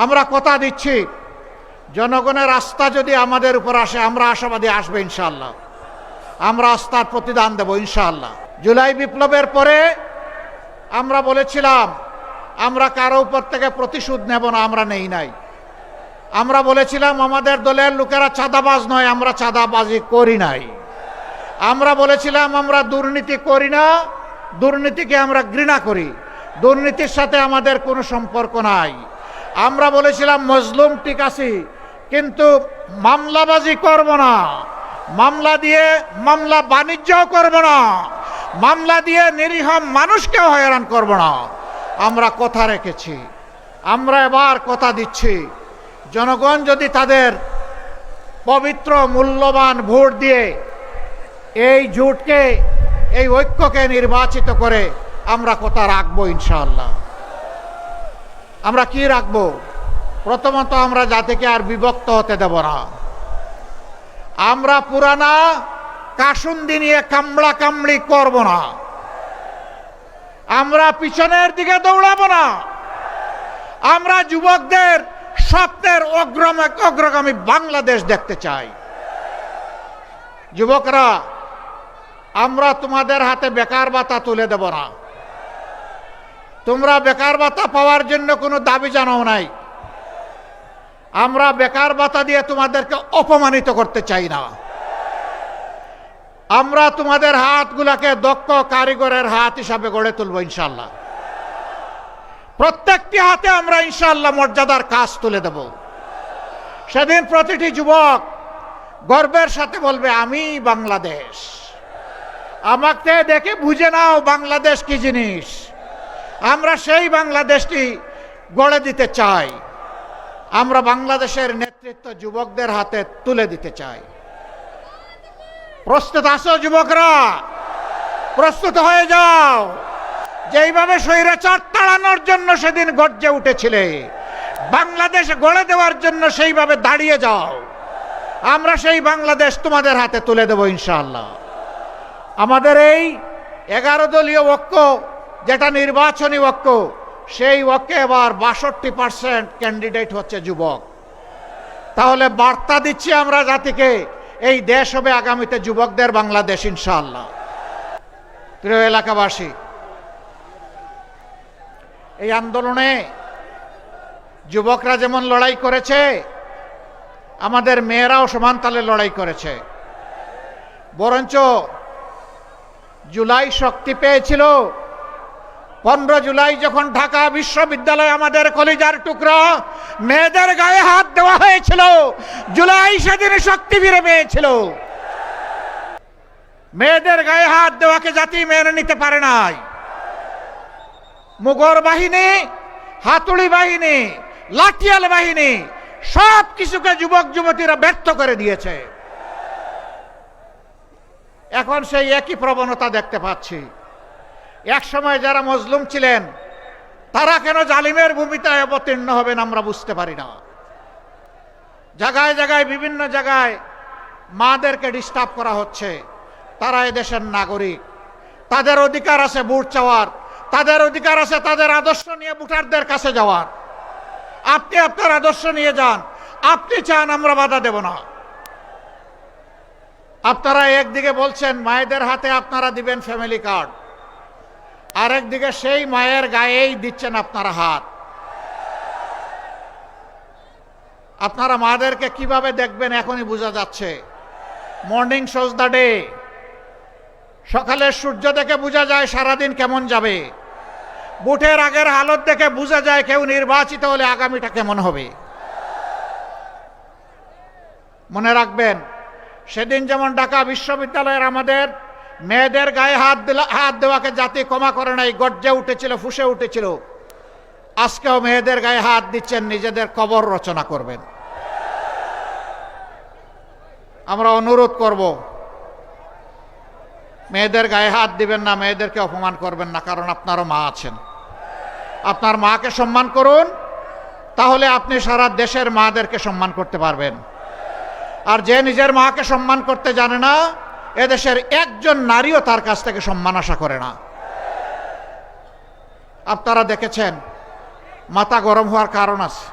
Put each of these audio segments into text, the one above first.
আমরা কথা দিচ্ছি, জনগণের আস্থা যদি আমাদের উপর আসে, আমরা আশাবাদী আসবে ইনশাআল্লাহ। আমরা আস্থার প্রতিদান দেব ইনশাআল্লাহ। জুলাই বিপ্লবের পরে আমরা বলেছিলাম আমরা কারো উপর থেকে প্রতিশোধ নেব না, আমরা নেই নাই। আমরা বলেছিলাম আমাদের দলের লোকেরা চাঁদাবাজ নয়, আমরা চাঁদাবাজি করি নাই। আমরা বলেছিলাম আমরা দুর্নীতি করি না, দুর্নীতিকে আমরা ঘৃণা করি, দুর্নীতির সাথে আমাদের কোনো সম্পর্ক নাই। আমরা বলেছিলাম মজলুম ঠিক আছে, কিন্তু মামলাবাজি করব না, মামলা দিয়ে মামলা বাণিজ্যও করব না, মামলা দিয়ে নিরীহ মানুষকেও হয়রান করব না। আমরা কথা রেখেছি। আমরা এবার কথা দিচ্ছি, জনগণ যদি তাদের পবিত্র মূল্যবান ভোট দিয়ে এই জোটকে, এই ঐক্যকে নির্বাচিত করে, আমরা কথা রাখবো ইনশাআল্লাহ। আমরা কি রাখবো? প্রথমত আমরা জাতিকে আর বিভক্ত হতে দেব না। আমরা পুরানা কাসুন্দি নিয়ে কামড়া কামড়ি করব না। আমরা পিছনের দিকে দৌড়াবো না। আমরা যুবকদের স্বপ্নের অগ্রগামী বাংলাদেশ দেখতে চাই। যুবকরা, আমরা তোমাদের হাতে বেকার ভাতা তুলে দেব না। তোমরা বেকার ভাতা পাওয়ার জন্য কোনো দাবি জানাও নাই। আমরা বেকার ভাতা দিয়ে তোমাদেরকে অপমানিত করতে চাই না। আমরা তোমাদের হাতগুলাকে দক্ষ কারিগরের হাত হিসাবে গড়ে তুলব ইনশাআল্লাহ। প্রত্যেকটি হাতে আমরা ইনশাআল্লাহ মর্যাদার কাজ তুলে দেব। সেদিন প্রতিটি যুবক গর্বের সাথে বলবে, আমি বাংলাদেশ। আমাকে দেখে বুঝে নাও বাংলাদেশ কি জিনিস। আমরা সেই বাংলাদেশটি গড়ে দিতে চাই। আমরা বাংলাদেশের নেতৃত্ব যুবকদের হাতে তুলে দিতে চাই। প্রস্তুত আছো যুবকরা? প্রস্তুত হয়ে যাও। যেইভাবে স্বৈরাচার তাড়ানোর জন্য সেদিন গর্জে উঠেছিলে, বাংলাদেশ গড়ে দেওয়ার জন্য সেইভাবে দাঁড়িয়ে যাও। আমরা সেই বাংলাদেশ তোমাদের হাতে তুলে দেব ইনশাআল্লাহ। আমাদের এই 11 দলীয় ঐক্য, যেটা নির্বাচনী ঐক্য, সেই ঐক্যে এবার 62% ক্যান্ডিডেট হচ্ছে যুবক। তাহলে বার্তা দিচ্ছি আমরা জাতিকে, এই দেশ হবে আগামীতে যুবকদের বাংলাদেশ ইনশাআল্লাহ। প্রিয় এলাকাবাসী, এই আন্দোলনে যুবকরা যেমন লড়াই করেছে, আমাদের মেয়েরাও সমান তালে লড়াই করেছে। বরঞ্চ জুলাই শক্তি পেয়েছিল 15 জুলাই যখন ঢাকা বিশ্ববিদ্যালয় আমাদের কলিজার টুকরা মেয়েদের গায়ে হাত দেওয়া হয়েছিল, জুলাই সেদিন শক্তি ফিরে পেয়েছিল। মেয়েদের গায়ে হাত দেওয়াকে জাতি মেনে নিতে পারে নাই। মুগর বাহিনী, হাতুড়ি বাহিনী, লাঠিয়াল বাহিনী সব কিছুকে যুবক যুবতীরা ব্যর্থ করে দিয়েছে। এখন সেই একই প্রবণতা দেখতে পাচ্ছি। এক সময় যারা মজলুম ছিলেন, তারা কেন জালিমের ভূমিকায় অবতীর্ণ হবেন আমরা বুঝতে পারি না। জায়গায় জায়গায়, বিভিন্ন জায়গায় মাদেরকে ডিস্টার্ব করা হচ্ছে। তারা এদেশের নাগরিক, তাদের অধিকার আছে ভোট চাওয়ার, তাদের অধিকার আছে তাদের আদর্শ নিয়ে ভোটারদের কাছে যাওয়ার। আপনি আপনার আদর্শ নিয়ে যান, আপনি চান, আমরা বাধা দেব না। আপনারা একদিকে বলছেন মায়েদের হাতে আপনারা দিবেন ফ্যামিলি কার্ড, আরেকদিকে সেই মায়ের গায়েই দিচ্ছেন আপনারা হাত। আপনারা মাদেরকে কিভাবে দেখবেন এখনই বোঝা যাচ্ছে। মর্নিং শোজ দ্য ডে, সকালের সূর্য দেখে বোঝা যায় সারাদিন কেমন যাবে। ভোটের আগের হালত দেখে বোঝা যায় কেউ নির্বাচিত হলে আগামীটা কেমন হবে। মনে রাখবেন, সেদিন যেমন ঢাকা বিশ্ববিদ্যালয়ের আমাদের মেয়েদের গায়ে হাত দেওয়াকে জাতি ক্ষমা করে নাই, গর্জে উঠেছিল, ফুঁসে উঠেছিল, আজকেও মেয়েদের গায়ে হাত দিচ্ছেন, নিজেদের কবর রচনা করবেন। আমরা অনুরোধ করব, মেয়েদের গায়ে হাত দিবেন না, মেয়েদেরকে অপমান করবেন না, কারণ আপনারও মা আছেন। আপনার মাকে সম্মান করুন, তাহলে আপনি সারা দেশের মাদেরকে সম্মান করতে পারবেন। আর যে নিজের মাকে সম্মান করতে জানে না, এদেশের একজন নারীও তার কাছ থেকে সম্মান আশা করে না। আপনারা দেখেছেন মাথা গরম হওয়ার কারণ আছে।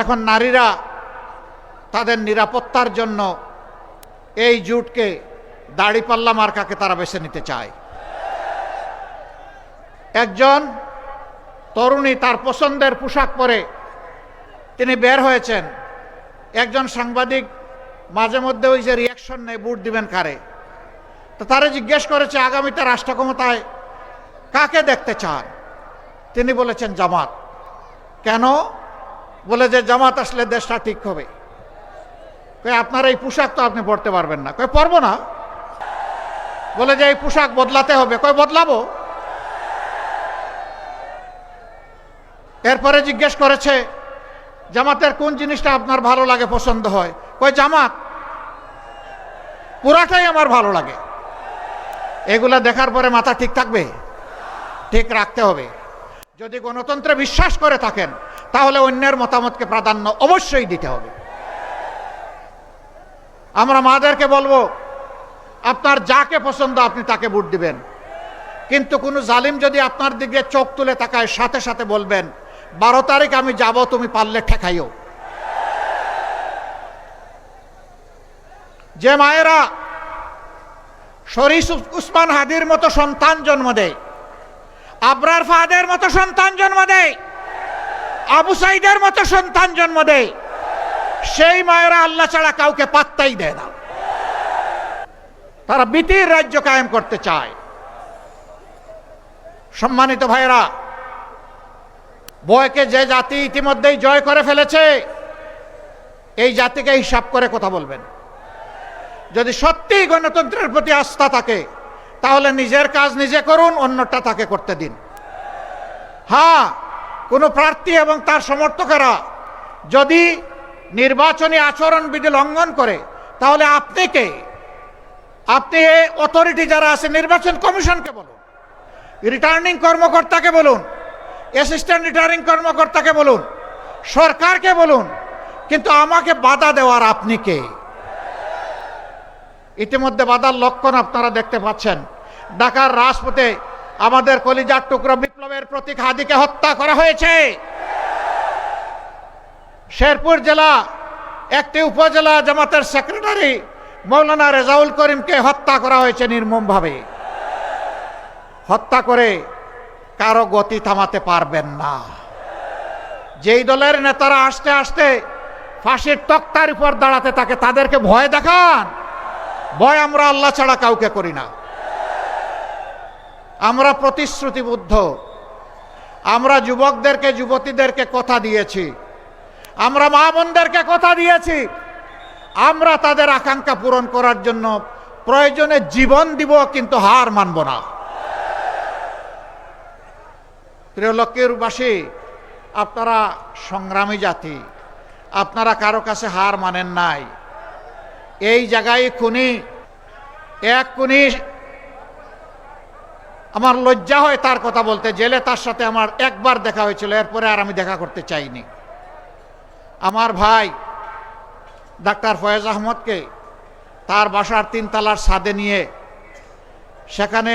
এখন নারীরা তাদের নিরাপত্তার জন্য এই জুটকে, দাড়িপাল্লা মার্কাকে তারা বেছে নিতে চায়। একজন তরুণী তার পছন্দের পোশাক পরে তিনি বের হয়েছেন। একজন সাংবাদিক মাঝে মধ্যে ওই যে রিয়াকশন নেই, ভোট দিবেন কারে, তো তারা জিজ্ঞেস করেছে আগামীতে রাষ্ট্র ক্ষমতায় কাকে দেখতে চান। তিনি বলেছেন জামাত। কেন? বলে যে জামাত আসলে দেশটা ঠিক হবে। আপনার এই পোশাক তো আপনি পরতে পারবেন না। পরবো না। বলে যে এই পোশাক বদলাতে হবে। বদলাবো। এরপরে জিজ্ঞেস করেছে জামাতের কোন জিনিসটা আপনার ভালো লাগে, পছন্দ হয়। জামাত, পুরাটাই আমার ভালো লাগে। এগুলা দেখার পরে মাথা ঠিক থাকবে? ঠিক রাখতে হবে। যদি গণতন্ত্রে বিশ্বাস করে থাকেন, তাহলে অন্যের মতামতকে প্রাধান্য অবশ্যই দিতে হবে। আমরা মাদেরকে বলবো আপনার যাকে পছন্দ আপনি তাকে ভোট দিবেন, কিন্তু কোনো জালিম যদি আপনার দিকে চোখ তুলে তাকায়, সাথে সাথে বলবেন 12 তারিখ আমি যাব, তুমি পারলে ঠেকাইও। যে মায়েরা শরীফ উসমান হাদির মতো সন্তান জন্ম দেয়, আবরার ফাহাদের মতো সন্তান জন্ম দেয়, আবু সাইদের মতো সন্তান জন্ম দেয়, সেই মায়েরা আল্লাহ ছাড়া কাউকে পাত্তাই দেয় না। তারা বিতির রাজ্য কায়েম করতে চায়। সম্মানিত ভাইরা, বয়কে যে জাতি ইতিমধ্যেই জয় করে ফেলেছে, এই জাতিকে হিসাব করে কথা বলবেন। যদি সত্যি গণতন্ত্রের প্রতি আস্থা থাকে, তাহলে নিজের কাজ নিজে করুন, অন্যটা তাকে করতে দিন। হ্যাঁ, কোনো প্রার্থী এবং তার সমর্থকেরা যদি নির্বাচনী আচরণবিধি লঙ্ঘন করে, তাহলে আপনি কে? আপনি অথরিটি যারা আছে, নির্বাচন কমিশনকে বলুন, রিটার্নিং কর্মকর্তাকে বলুন, অ্যাসিস্ট্যান্ট রিটার্নিং কর্মকর্তাকে বলুন, সরকারকে বলুন, কিন্তু আমাকে বাধা দেওয়ার আপনি কে? ইতিমধ্যে বাধার লক্ষণ আপনারা দেখতে পাচ্ছেন। ঢাকার রাজপথে আমাদের কলিজার টুকরো বিপ্লবের প্রতীক হাদিকে হত্যা করা হয়েছে। শেরপুর জেলা একটি উপজেলা জামাতের সেক্রেটারি মৌলানা রেজাউল করিমকে হত্যা করা হয়েছে নির্মমভাবে। হত্যা করে কারো গতি থামাতে পারবেন না। যেই দলের নেতারা আসতে আসতে ফাঁসির তক্তার উপর দাঁড়াতে থাকে, তাদেরকে ভয় দেখান। ভয় আমরা আল্লাহ ছাড়া কাউকে করি না। আমরা প্রতিশ্রুতিবদ্ধ। আমরা যুবকদেরকে, যুবতীদেরকে কথা দিয়েছি, আমরা মা বোনদেরকে কথা দিয়েছি, আমরা তাদের আকাঙ্ক্ষা পূরণ করার জন্য প্রয়োজনে জীবন দিব, কিন্তু হার মানব না। প্রিয় লক্ষ্মীরবাসী, আপনারা সংগ্রামী জাতি, আপনারা কারো কাছে হার মানেন নাই। এই জায়গায় এক খুনি, আমার লজ্জা হয় তার কথা বলতে। জেলে তার সাথে আমার একবার দেখা হয়েছিল, এরপরে আর আমি দেখা করতে চাইনি। আমার ভাই ডাক্তার ফয়েজ আহমদকে তার বাসার 3 তলার ছাদে নিয়ে সেখানে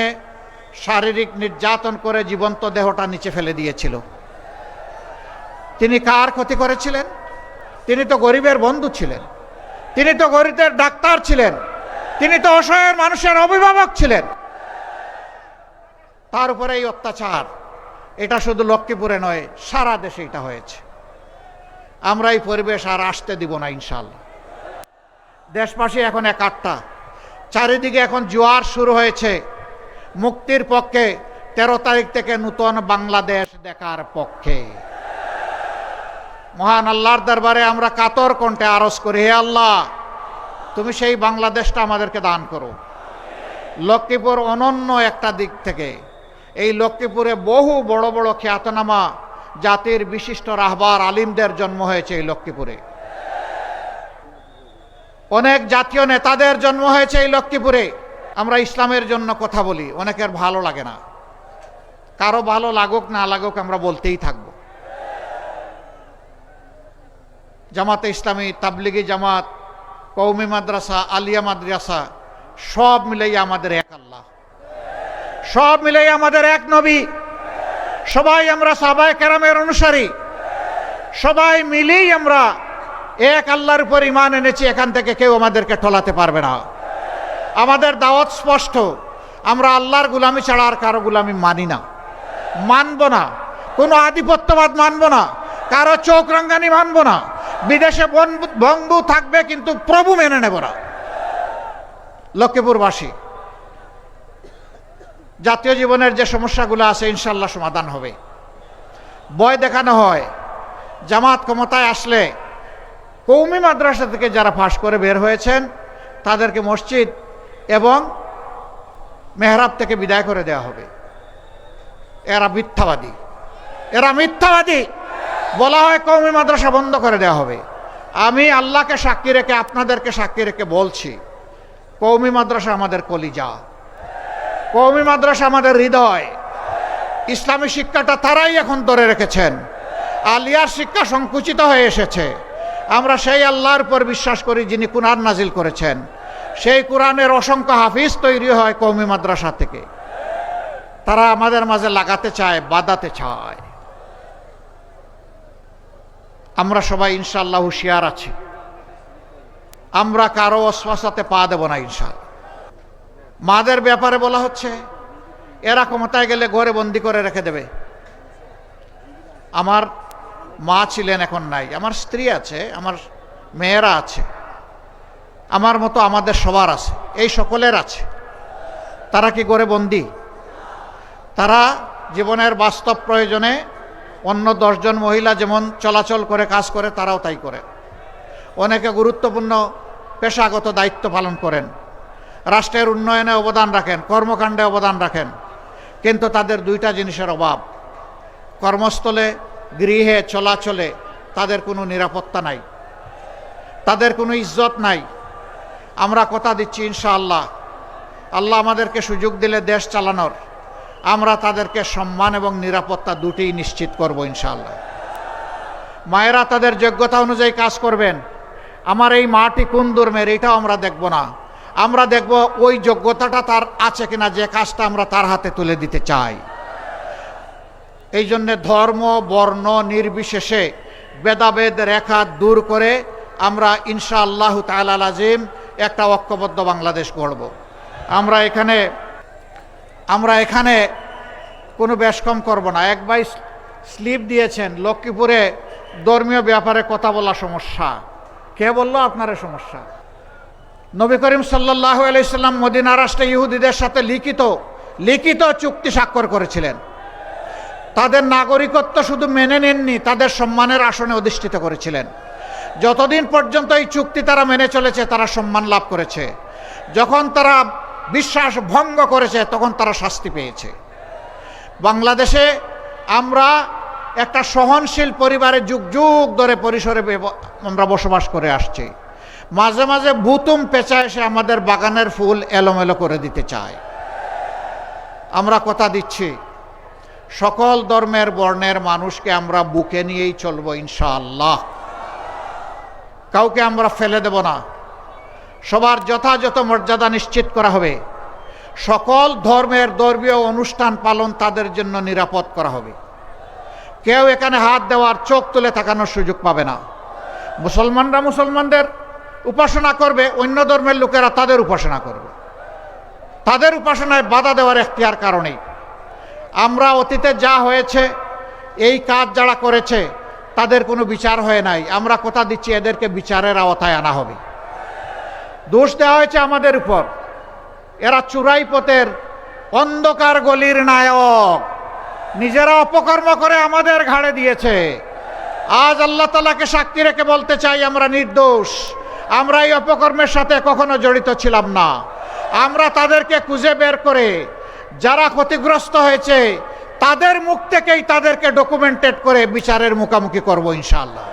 শারীরিক নির্যাতন করে জীবন্ত দেহটা নিচে ফেলে দিয়েছিল। তিনি কার ক্ষতি করেছিলেন? তিনি তো গরিবের বন্ধু ছিলেন, তিনি তো গরিবের ডাক্তার ছিলেন, তিনি তো অসহায় মানুষের অভিভাবক ছিলেন। তার উপরে এই অত্যাচার, এটা শুধু লক্ষ্মীপুরে নয়, সারা দেশে এটা হয়েছে। আমরা এই পরিবেশ আর আসতে দিব না ইনশাআল্লাহ। দেশবাসী এখন একাট্টা, চারিদিকে এখন জোয়ার শুরু হয়েছে মুক্তির পক্ষে, 13 তারিখ থেকে নূতন বাংলাদেশ দেখার পক্ষে। মহান আল্লাহর দরবারে আমরা কাতর কণ্ঠে আরজ করি, হে আল্লাহ, তুমি সেই বাংলাদেশটা আমাদেরকে দান করো। লক্ষ্মীপুর অনন্য একটা দিক থেকে, এই লক্ষ্মীপুরে বহু বড় বড় খ্যাতনামা জাতির বিশিষ্ট রাহবার আলিমদের জন্ম হয়েছে এই লক্ষ্মীপুরে। অনেক জাতীয় নেতাদের জন্ম হয়েছে এই লক্ষ্মীপুরে। আমরা ইসলামের জন্য কথা বলি, অনেকের ভালো লাগে না, কারো ভালো লাগুক না লাগুক আমরা বলতেই থাকব। জামাতে ইসলামী, তাবলিগি জামাত, কওমি মাদ্রাসা, আলিয়া মাদ্রাসা সব মিলেই আমাদের এক আল্লাহ, সব মিলেই আমাদের এক নবী, সবাই আমরা সাহাবায়ে কেরামের অনুসারী, সবাই মিলেই আমরা এক আল্লাহর উপর ঈমান এনেছি। এখান থেকে কেউ আমাদেরকে টলাতে পারবে না। আমাদের দাওয়াত স্পষ্ট, আমরা আল্লাহর গুলামি ছাড়া আর কারো গুলামি মানি না, মানব না। কোনো আধিপত্যবাদ মানব না, কারো চোখ রাঙ্গানি মানব না। বিদেশে বন্ধু থাকবে কিন্তু প্রভু মেনে নেব না। লক্ষ্মীপুরবাসী, জাতীয় জীবনের যে সমস্যাগুলো আছে ইনশাল্লাহ সমাধান হবে। ভয় দেখানো হয়, জামাত ক্ষমতায় আসলে কওমি মাদ্রাসা থেকে যারা পাশ করে বের হয়েছেন তাদেরকে মসজিদ এবং মেহরাব থেকে বিদায় করে দেওয়া হবে। এরা মিথ্যাবাদী, এরা মিথ্যাবাদী। বলা হয় কওমি মাদ্রাসা বন্ধ করে দেওয়া হবে। আমি আল্লাহকে সাক্ষী রেখে, আপনাদেরকে সাক্ষী রেখে বলছি, কওমি মাদ্রাসা আমাদের কলিজা, কওমি মাদ্রাসা আমাদের হৃদয়। ইসলামী শিক্ষাটা তারাই এখন ধরে রেখেছেন। আলিয়ার শিক্ষা সংকুচিত হয়ে এসেছে। আমরা সেই আল্লাহর উপর বিশ্বাস করি যিনি কুরআন নাজিল করেছেন। সেই কুরআনের অসংখ্য হাফিজ তৈরি হয় কওমি মাদ্রাসা থেকে। তারা আমাদের মাঝে লাগাতে চায়, বাঁধাতে চায়। আমরা সবাই ইনশাআল্লাহ হুঁশিয়ার আছি, আমরা কারো অশ্বাসাতে পা দেব না ইনশাআল্লাহ। মাদের ব্যাপারে বলা হচ্ছে এরা ক্ষমতায় গেলে ঘরে বন্দি করে রেখে দেবে। আমার মা ছিলেন, এখন নাই। আমার স্ত্রী আছে, আমার মেয়েরা আছে, আমার মতো আমাদের সবার আছে, এই সকলের আছে। তারা কি ঘরে বন্দি? তারা জীবনের বাস্তব প্রয়োজনে অন্য 10 জন মহিলা যেমন চলাচল করে কাজ করে তারাও তাই করে। অনেকে গুরুত্বপূর্ণ পেশাগত দায়িত্ব পালন করেন, রাষ্ট্রের উন্নয়নে অবদান রাখেন, কর্মকাণ্ডে অবদান রাখেন, কিন্তু তাদের 2টা জিনিসের অভাব। কর্মস্থলে, গৃহে, চলাচলে তাদের কোনো নিরাপত্তা নাই, তাদের কোনো ইজ্জত নাই। আমরা কথা দিচ্ছি ইনশাআল্লাহ, আল্লাহ আমাদেরকে সুযোগ দিলে দেশ চালানোর, আমরা তাদেরকে সম্মান এবং নিরাপত্তা দুটিই নিশ্চিত করব ইনশাআল্লাহ। মায়েরা তাদের যোগ্যতা অনুযায়ী কাজ করবেন। আমার এই মাটি কোন ধর্মের এটাও আমরা দেখব না, আমরা দেখব ওই যোগ্যতাটা তার আছে কিনা, যে কাজটা আমরা তার হাতে তুলে দিতে চাই। এই জন্যে ধর্ম বর্ণ নির্বিশেষে ভেদাভেদ রেখা দূর করে আমরা ইনশাআল্লাহ তাআলা আজিম একটা ঐক্যবদ্ধ বাংলাদেশ গড়ব। আমরা এখানে কোনো বেশকম করব না। এক ভাই স্লিপ দিয়েছেন, লক্ষ্মীপুরে ধর্মীয় ব্যাপারে কথা বলা সমস্যা। কে বললো আপনার সমস্যা? নবী করিম সাল্লাল্লাহু আলাইহি সাল্লাম মদিনা রাষ্ট্রে ইহুদিদের সাথে লিখিত চুক্তি স্বাক্ষর করেছিলেন। তাদের নাগরিকত্ব শুধু মেনে নেননি, তাদের সম্মানের আসনে অধিষ্ঠিত করেছিলেন। যতদিন পর্যন্ত এই চুক্তি তারা মেনে চলেছে তারা সম্মান লাভ করেছে। যখন তারা বিশ্বাস ভঙ্গ করেছে তখন তারা শাস্তি পেয়েছে। বাংলাদেশে আমরা একটা সহনশীল পরিবারে যুগ যুগ ধরে পরিসরে আমরা বসবাস করে আসছি। মাঝে মাঝে ভুতুম পেঁচা এসে আমাদের বাগানের ফুল এলোমেলো করে দিতে চায়। আমরা কথা দিচ্ছি সকল ধর্মের বর্ণের মানুষকে আমরা বুকে নিয়েই চলবো ইনশাআল্লাহ। কাউকে আমরা ফেলে দেব না। সবার যথাযথ মর্যাদা নিশ্চিত করা হবে। সকল ধর্মের ধর্মীয় অনুষ্ঠান পালন তাদের জন্য নিরাপদ করা হবে। কেউ এখানে হাত দেওয়ার, চোখ তুলে তাকানোর সুযোগ পাবে না। মুসলমানরা মুসলমানদের উপাসনা করবে, অন্য ধর্মের লোকেরা তাদের উপাসনা করবে। তাদের উপাসনায় বাধা দেওয়ার এখতিয়ার কারণেই আমরা অতীতে যা হয়েছে, এই কাজ যারা করেছে তাদের কোনো বিচার হয় নাই। আমরা কথা দিচ্ছি এদেরকে বিচারের আওতায় আনা হবে। দোষ দেওয়া হয়েছে আমাদের উপর। এরা চুরাই পথের অন্ধকার গলির নায়ক, নিজেরা অপকর্ম করে আমাদের ঘাড়ে দিয়েছে। আজ আল্লাহ তাআলাকে সাক্ষী রেখে বলতে চাই আমরা নির্দোষ। আমরা এই অপকর্মের সাথে কখনো জড়িত ছিলাম না। আমরা তাদেরকে খুঁজে বের করে যারা ক্ষতিগ্রস্ত হয়েছে তাদের মুখ থেকেই তাদেরকে ডকুমেন্টেড করে বিচারের মুখোমুখি করব ইনশাআল্লাহ।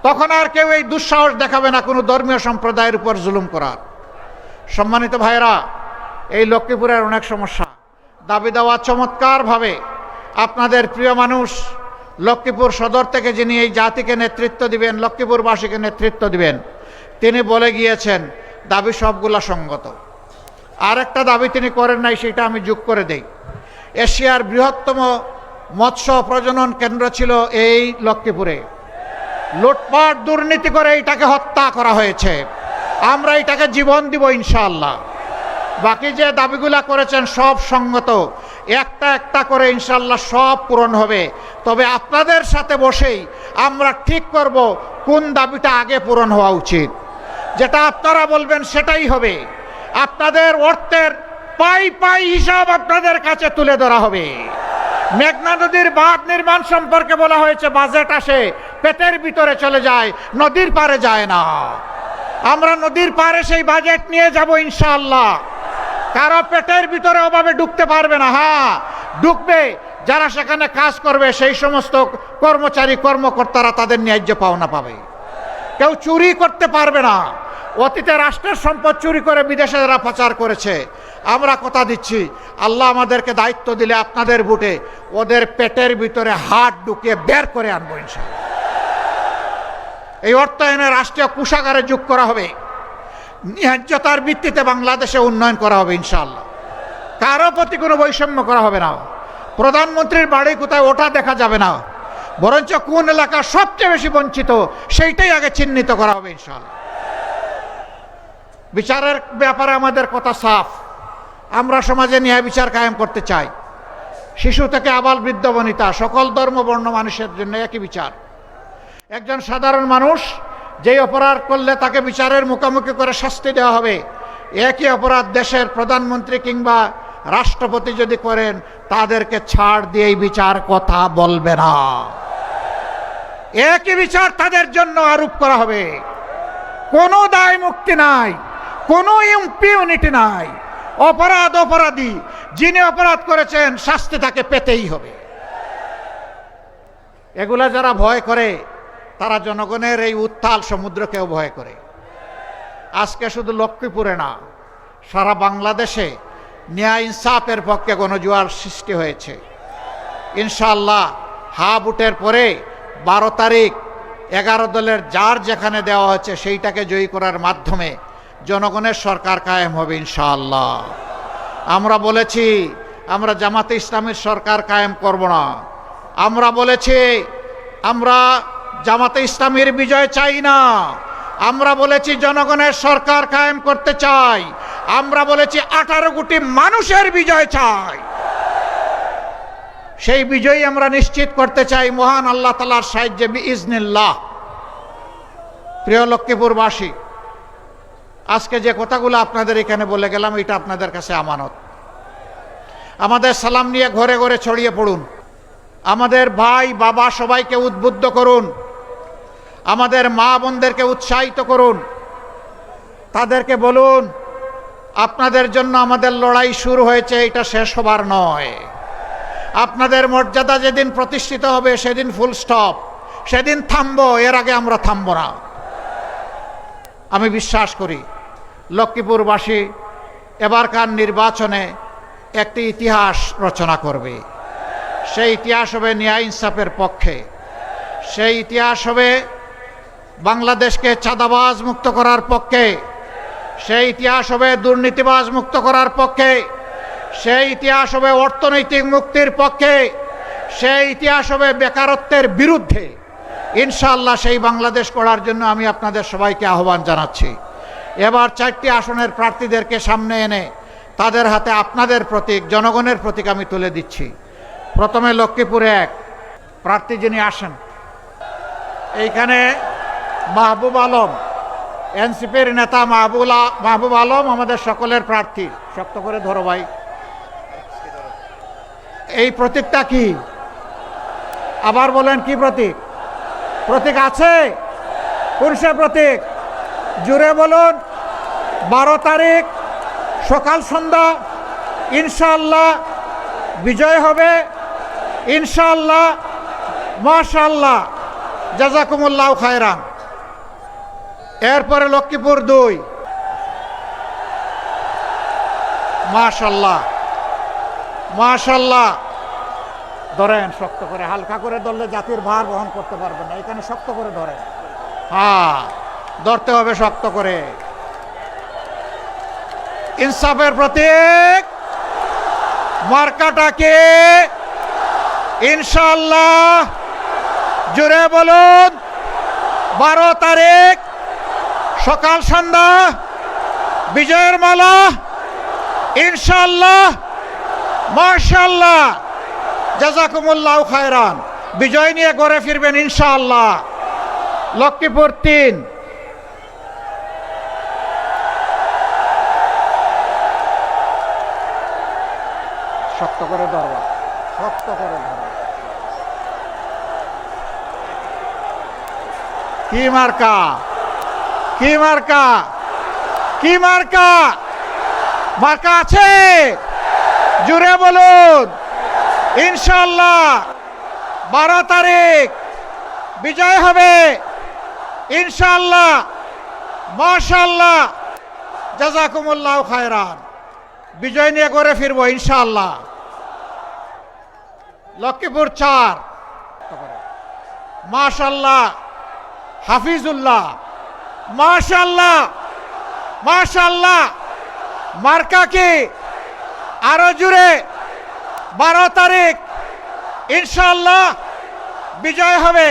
তখন আর কেউ এই দুঃসাহস দেখাবে না কোনো ধর্মীয় সম্প্রদায়ের উপর জুলুম করার। সম্মানিত ভাইয়েরা, এই লক্ষ্মীপুরের অনেক সমস্যা। দাবি দেওয়া চমৎকারভাবে আপনাদের প্রিয় মানুষ লক্ষ্মীপুর সদর থেকে যিনি এই জাতিকে নেতৃত্ব দিবেন, লক্ষ্মীপুরবাসীকে নেতৃত্ব দিবেন, তিনি বলে গিয়েছেন দাবি সবগুলা সঙ্গত। আর একটা দাবি তিনি করেন নাই, সেটা আমি যোগ করে দেই। এশিয়ার বৃহত্তম মৎস্য প্রজনন কেন্দ্র ছিল এই লক্ষ্মীপুরে। লুটপাট দুর্নীতি করে এটাকে হত্যা করা হয়েছে। আমরা এটাকে জীবন দিব ইনশাআল্লাহ। বাকি যে দাবিগুলা করেছেন সব সঙ্গত, একটা একটা করে ইনশাআল্লাহ সব পূরণ হবে। তবে আপনাদের সাথে বসেই আমরা ঠিক করব কোন দাবিটা আগে পূরণ হওয়া উচিত। যেটা আপনারা বলবেন সেটাই হবে। আপনাদের অর্থের পাই পাই হিসাব আপনাদের কাছে তুলে ধরা হবে। মেঘনা নদীর বাঁধ নির্মাণ সম্পর্কে বলা হয়েছে বাজেট আসে পেটের ভিতরে চলে যায়, নদীর পারে যায় না। আমরা নদীর পারে সেই বাজেট নিয়ে যাব ইনশাআল্লাহ। কারো পেটের ভিতরে অভাবে ঢুকতে পারবে না। হ্যাঁ, ঢুকবে যারা সেখানে কাজ করবে, সেই সমস্ত কর্মচারী কর্মকর্তারা তাদের ন্যায্য পাওনা পাবে। কেউ চুরি করতে পারবে না। অতীতে রাষ্ট্রের সম্পদ চুরি করে বিদেশে যারা পাচার করেছে, আমরা কথা দিচ্ছি আল্লাহ আমাদেরকে দায়িত্ব দিলে আপনাদের বুটে ওদের পেটের ভিতরে হাত ঢুকিয়ে বের করে আনবো ইনশাআল্লাহ। এই অর্থায়নে রাষ্ট্রীয় কোষাগারে যোগ করা হবে। ন্যায্যতার ভিত্তিতে বাংলাদেশে উন্নয়ন করা হবে ইনশাআল্লাহ। কারো প্রতি কোনো বৈষম্য করা হবে না। প্রধানমন্ত্রীর বাড়ি কোথায় ওটা দেখা যাবে না, বরঞ্চ কোন এলাকা সবচেয়ে বেশি বঞ্চিত সেইটাই আগে চিহ্নিত করা হবে ইনশাআল্লাহ। বিচারের ব্যাপারে আমাদের কথা সাফ। আমরা সমাজে ন্যায় বিচার কায়েম করতে চাই। শিশু থেকে আবাল বৃদ্ধ বনিতা সকল ধর্ম বর্ণ মানুষের জন্য একই বিচার। একজন সাধারণ মানুষ যেই অপরাধ করলে তাকে বিচারের মুখোমুখি করে শাস্তি দেওয়া হবে, একই অপরাধ দেশের প্রধানমন্ত্রী কিংবা রাষ্ট্রপতি যদি করেন তাদেরকে ছাড় দিয়ে এই বিচার কথা বলবে না। একই বিচার তাদের জন্য আরোপ করা হবে। কোনো দায় মুক্তি নাই, কোনো ইম্পিউনিটি নাই। অপরাধ অপরাধী, যিনি অপরাধ করেছেন শাস্তি তাকে পেতেই হবে। এগুলা যারা ভয় করে তারা জনগণের এই উত্তাল সমুদ্রকেও ভয় করে। আজকে শুধু লক্ষ্মীপুরে না, সারা বাংলাদেশে ন্যায় ইনসাফের পক্ষে গণজোয়ার সৃষ্টি হয়েছে ইনশাআল্লাহ। হা বুটের পরে 12 তারিখ 11 দলের যার যেখানে দেওয়া হচ্ছে সেইটাকে জয়ী করার মাধ্যমে জনগণের সরকার কায়েম হবে ইনশাআল্লাহ। আমরা বলেছি আমরা জামাতে ইসলামের সরকার কায়েম করব না। আমরা বলেছি আমরা জামাতে ইসলামের বিজয় চাই না। আমরা বলেছি জনগণের সরকার কায়েম করতে চাই। আমরা বলেছি 18 কোটি মানুষের বিজয় চাই। সেই বিজয় আমরা নিশ্চিত করতে চাই মহান আল্লাহ তাআলার সাহায্যে বিইজনিল্লাহ। প্রিয় লক্ষ্মীপুরবাসী, আজকে যে কথাগুলো আপনাদের এখানে বলে গেলাম এটা আপনাদের কাছে আমানত। আমাদের সালাম নিয়ে ঘরে ঘরে ছড়িয়ে পড়ুন। আমাদের ভাই বাবা সবাইকে উদ্বুদ্ধ করুন। আমাদের মা বোনদেরকে উৎসাহিত করুন। তাদেরকে বলুন আপনাদের জন্য আমাদের লড়াই শুরু হয়েছে, এটা শেষ হবার নয়। আপনাদের মর্যাদা যেদিন প্রতিষ্ঠিত হবে সেদিন ফুল স্টপ, সেদিন থামবো, এর আগে আমরা থামবো না। আমি বিশ্বাস করি লক্ষ্মীপুরবাসী এবারকার নির্বাচনে একটি ইতিহাস রচনা করবে। সেই ইতিহাস হবে ন্যায় ইনসাফের পক্ষে। সেই ইতিহাস হবে বাংলাদেশকে চাঁদাবাজ মুক্ত করার পক্ষে। সেই ইতিহাস হবে দুর্নীতিবাজ মুক্ত করার পক্ষে। সেই ইতিহাস হবে অর্থনৈতিক মুক্তির পক্ষে। সেই ইতিহাস হবে বেকারত্বের বিরুদ্ধে। ইনশাআল্লাহ সেই বাংলাদেশ গড়ার জন্য আমি আপনাদের সবাইকে আহ্বান জানাচ্ছি। এবার 4টি আসনের প্রার্থীদেরকে সামনে এনে তাদের হাতে আপনাদের প্রতীক, জনগণের প্রতীক আমি তুলে দিচ্ছি। প্রথমে লক্ষ্মীপুরে 1 প্রার্থী যিনি আসেন, এইখানে মাহবুব আলম, এনসিপির নেতা মাহবুব আলম আমাদের সকলের প্রার্থী। শক্ত করে ধরো ভাই। এই প্রতীকটা কি? আবার বলেন কি প্রতীক? প্রতীক আছে? কোন সে প্রতীক? জুড়ে বলুন। 12 তারিখ সকাল সন্ধ্যা ইনশাআল্লাহ বিজয় হবে ইনশাআল্লাহ। মাশাআল্লাহ, জাযাকুমুল্লাহু খায়রান। এরপরে লক্ষ্মীপুর 2। মাশাল্লাহ মাশাল্লাহ। ধরেন শক্ত করে, হালকা করে ধরলে জাতির ভার বহন করতে পারবেন না, এখানে শক্ত করে ধরেন। হ্যাঁ, ধরতে হবে শক্ত করে। ইনসাফের প্রতীক মার্কাটাকে ইনশাআল্লাহ, জুড়ে বলুন। 12 তারিখ সকাল সন্ধ্যা বিজয়ের মালা ইনশাআল্লাহ। মাশাআল্লাহ, জাযাকুমুল্লাহ খায়রান। বিজয় নিয়ে ঘরে ফিরবেন ইনশাআল্লাহ। লক্ষ্মীপুর 3। শক্ত করে ধরবা, শক্ত করে ধরবা। কি মার্কা, কি মার্কা, কি মার্কা? মার্কা আছে, জুড়ে বলুন। ইনশাআল্লাহ 12 তারিখ বিজয় হবে ইনশাআল্লাহ। মাশাআল্লাহ, জাযাকুমুল্লাহ খায়রান। বিজয় নিয়ে ঘরে ফিরবো ইনশাআল্লাহ। লক্ষ্মীপুর 4। মাশাআল্লাহ, হাফিজুল্লাহ। মাশাআল্লাহ মাশাআল্লাহ। মার্কা কি? আরো জুড়ে। 12 তারিখ ইনশাআল্লাহ বিজয় হবে।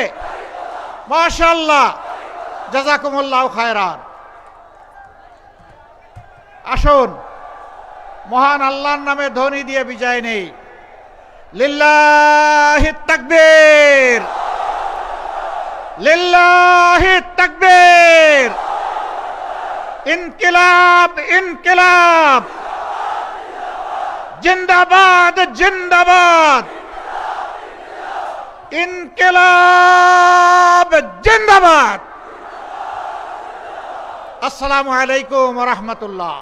মাশাআল্লাহ, জাযাকুমুল্লাহ খায়রান। আসুন, মহান আল্লাহর নামে ধ্বনি দিয়ে বিজয় নেই। লিল্লাহি তাকবীর, লিল্লাহি তাকবীর। ইনকিলাব ইনকিলাব, জিন্দাবাদ জিন্দাবাদ, ইনকিলাব জিন্দাবাদ। আসসালামু আলাইকুম ওয়া রাহমাতুল্লাহ।